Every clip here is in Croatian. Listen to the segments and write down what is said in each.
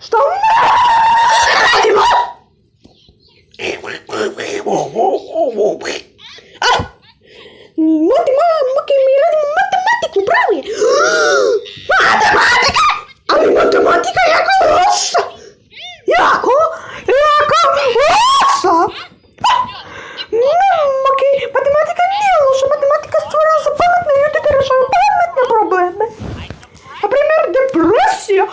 Što radimo? Mokey, mi radimo matematiku, bravo je! Matematika! Ali matematika je jako loša! Jako loša! Mokey, matematika nije loša, matematika stvara za pametne ljudi da rešavaju pametne probleme. Na primjer, depresija.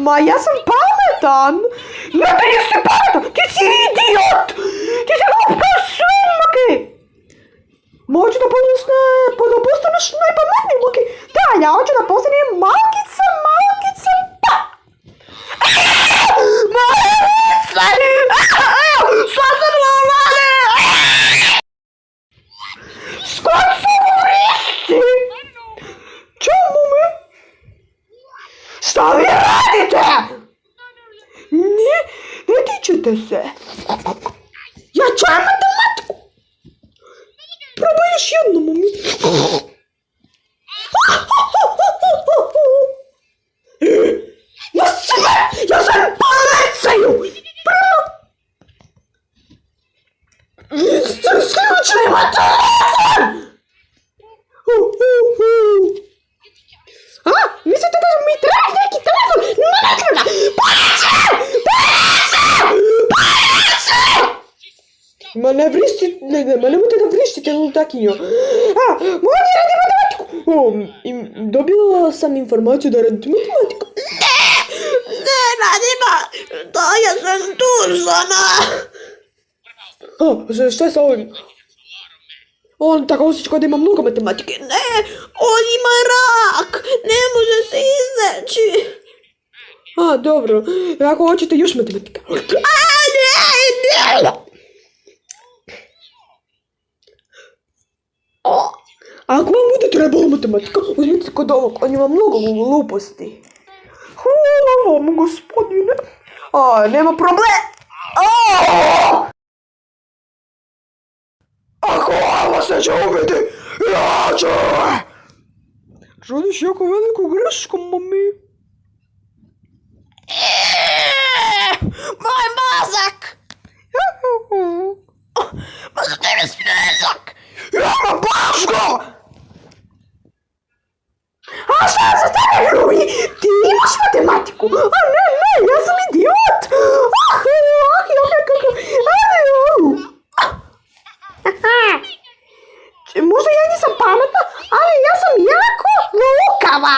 Ma ja sam pametan! Ne, ti nisi pametan! Ti si idiot! Ti si glup kao sve, Mokey! Hoću da postaneš najpametniji, Mokey! Da, ja hoću da postanem malkica, pa! Malkica! Šta se radi? Šta su vristi? Čemu me? Šta vi radite? Ne tičete se. Ja čujem matematiku. Probaj još jednom, mami. Ja sam palicaju. Isključili me telefon. Mislite da mi treba neki telefon? Ne treba! Policija! Ma ne vrišti, ma nemojte da vrištite lutakinjo. Moji radi matematiku! Dobila sam informaciju da radite matematiku. Ne radimo! Da, ja sam tužana! Šta je sa ovim? On tako osjeća kao da ima mnogo matematike. Ne, on ima rak. Ne može se izaći. Dobro. Ako hoćete još matematika. Ne. Ako vam bude trebalo matematika, uzmite kod ovog. On ima mnogo gluposti. Hvala vam, gospodine. Nema problem. Ako ovo se će ubiti, ja ću! Radiš jako veliku grešku, mami. Moj mozak! Mozak je mi smijezak! Ja imam baško! Šta je za tebe, Rubi? Ti imaš matematiku? Ne, ja sam idiot! Možda ja nisam pametna, ali ja sam jako lukava.